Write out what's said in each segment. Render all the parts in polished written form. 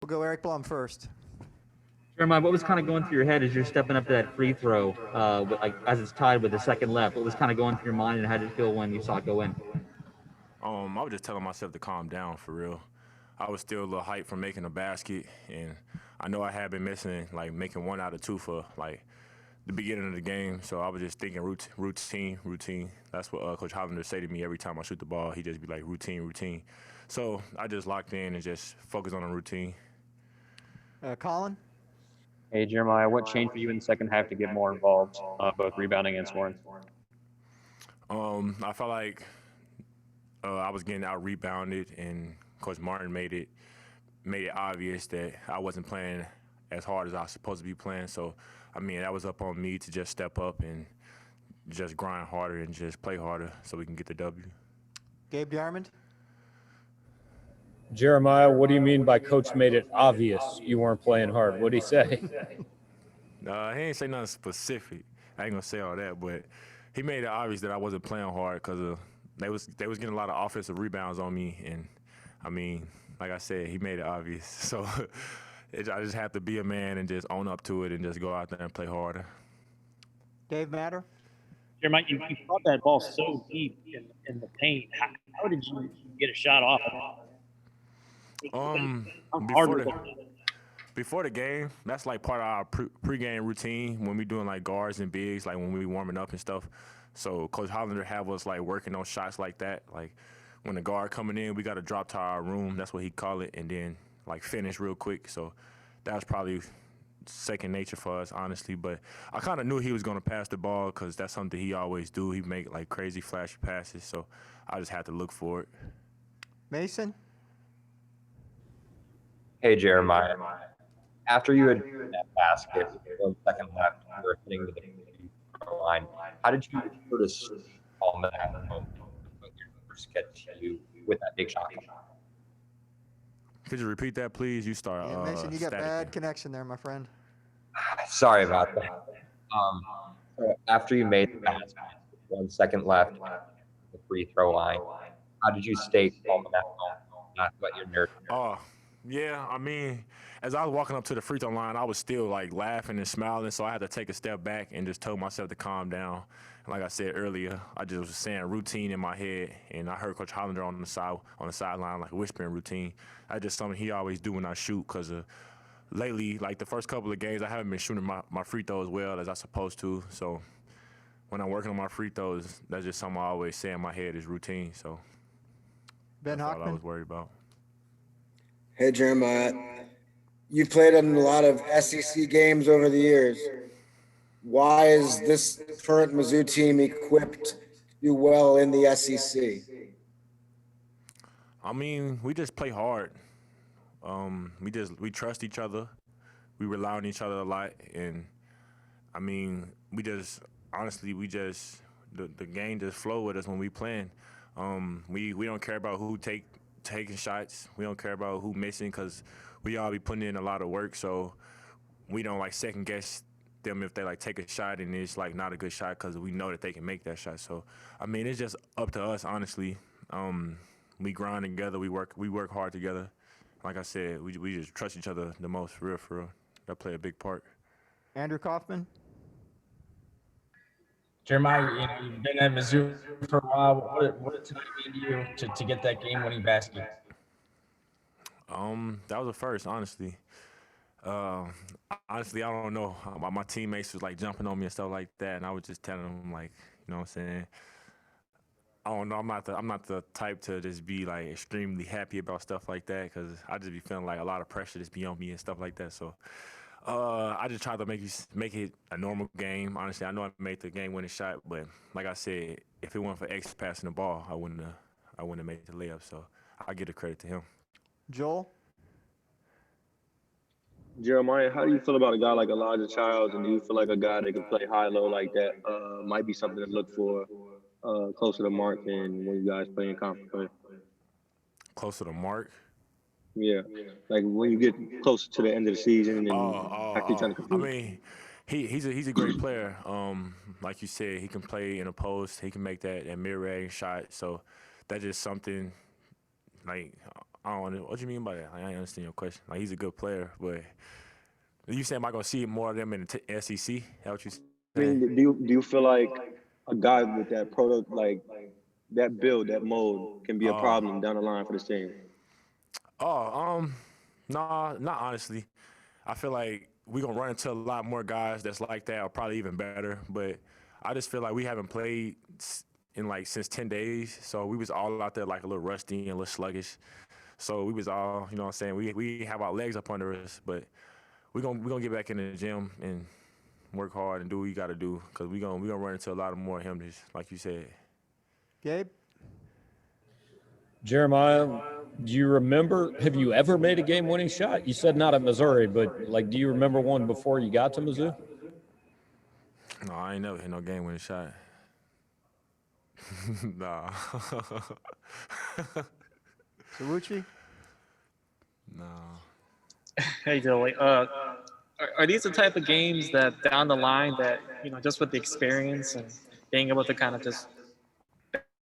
We'll go Eric Blum first. Jeremiah, what was kind of going through your head as you're stepping up to that free throw, like as it's tied with the second left? What was kind of going through your mind, and how did it feel when you saw it go in? I was just telling myself to calm down for real. I was still a little hyped from making a basket, and I know I had been missing like making one out of two for like the beginning of the game. So I was just thinking routine. That's what Coach Hollander say to me every time I shoot the ball. He just be like routine. So I just locked in and just focused on the routine. Colin? Hey, Jeremiah, what changed for you in the second half to get more involved, both rebounding and scoring? I felt like I was getting out rebounded, and Coach Martin made it obvious that I wasn't playing as hard as I was supposed to be playing. So, I mean, that was up on me to just step up and just grind harder and just play harder so we can get the W. Gabe Diamond? Jeremiah, what do you mean by coach made it obvious you weren't playing hard? What did he say? He ain't say nothing specific. I ain't gonna say all that, but he made it obvious that I wasn't playing hard because they was getting a lot of offensive rebounds on me, and I mean, like I said, he made it obvious. So I just have to be a man and just own up to it and just go out there and play harder. Dave Matter? Jeremiah, you caught that ball so deep in the paint. How did you get a shot off of it? Before the game, that's like part of our pregame routine when we doing like guards and bigs, like when we warming up and stuff. So Coach Hollander have us like working on shots like that. Like when the guard coming in, we got to drop to our room. That's what he call it, and then like finish real quick. So that was probably second nature for us, honestly. But I kind of knew he was gonna pass the ball because that's something he always do. He make like crazy flashy passes. So I just had to look for it. Mason? Hey, Jeremiah, after you had that basket, 1 second left, you were hitting the free throw line. How did you sort of calm that moment when your first catch you with that big shot? Could you repeat that, please? You start. Yeah, Mason, you got static bad there. connection there, my friend. Sorry about that. So after you made the basket, 1 second left, the free throw line, how did you stay calm in that moment, not let your nerves? Yeah, I mean, as I was walking up to the free throw line, I was still like laughing and smiling, so I had to take a step back and just told myself to calm down. And like I said earlier, I just was saying routine in my head, and I heard Coach Hollander on the sideline like whispering routine. That's just something he always do when I shoot, because lately, like the first couple of games, I haven't been shooting my free throws well as I supposed to. So when I'm working on my free throws, that's just something I always say in my head is routine. So Ben that's all I Hockman? was worried about. Hey, Jeremiah, you've played in a lot of SEC games over the years. Why is this current Mizzou team equipped to do well in the SEC? I mean, we just play hard. We trust each other. We rely on each other a lot, and I mean, the game just flow with us when we playing. We don't care about who taking shots. We don't care about who missing because we all be putting in a lot of work. So we don't like second guess them if they like take a shot and it's like not a good shot because we know that they can make that shot. So I mean, it's just up to us, honestly. We grind together. We work hard together. Like I said, we just trust each other the most, for real. That play a big part. Andrew Kaufman? Jeremiah, you've been at Mizzou for a while. What did tonight mean to you to get that game-winning basket? That was a first, honestly. Honestly, I don't know. My teammates was like jumping on me and stuff like that, and I was just telling them like, you know what I'm saying. I don't know. I'm not the type to just be like extremely happy about stuff like that because I just be feeling like a lot of pressure just be on me and stuff like that. So I just tried to make it a normal game. Honestly, I know I made the game-winning shot, but like I said, if it weren't for X passing the ball, I wouldn't have made the layup. So I give the credit to him. Joel? Jeremiah, how do you feel about a guy like Elijah Childs, and do you feel like a guy that can play high-low like that might be something to look for closer to Mark and when you guys play in conference play? Closer to Mark. Yeah, like when you get closer to the end of the season and actually trying to I compete. mean, he's a great player. Like you said, he can play in a post. He can make that mid-range shot. So that's just something like I don't know what you mean by that. Like, I ain't understand your question. Like he's a good player, but you saying am I gonna see more of them in the SEC? Is that what you I saying? mean, do you feel like a guy with that product, like that build, that mold, can be a problem down the line for this team? Nah, not honestly. I feel like we gonna run into a lot more guys that's like that, or probably even better. But I just feel like we haven't played in like since 10 days, so we was all out there like a little rusty and a little sluggish. So we was all, you know what I'm saying, we have our legs up under us, but we gonna get back in the gym and work hard and do what we gotta do, because we gonna run into a lot of more hindrances, like you said. Gabe? Jeremiah, do you remember, have you ever made a game-winning shot? You said not at Missouri, but, like, do you remember one before you got to Mizzou? No, I ain't never hit no game winning shot. Nah. Sarucci? No. Hey, Joey. Are these the type of games that down the line that, just with the experience and being able to kind of just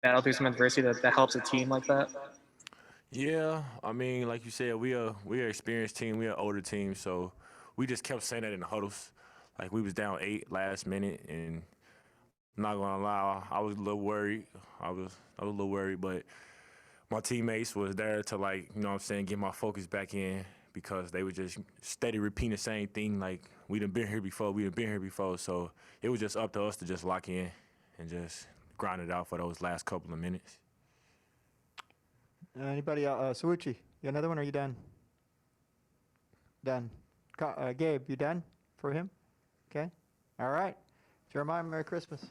battle through some adversity that helps a team like that? Yeah, I mean, like you said, we are an experienced team. We are an older team, so we just kept saying that in the huddles. Like we was down 8 last minute, and I'm not gonna lie, I was a little worried. I was a little worried, but my teammates was there to, like, you know what I'm saying, get my focus back in, because they were just steady repeating the same thing. Like, we done been here before. So it was just up to us to just lock in and just grind it out for those last couple of minutes. Anybody else? Sarucci, you got another one, or are you done? Done. Gabe, you done for him? Okay. All right. Jeremiah, Merry Christmas.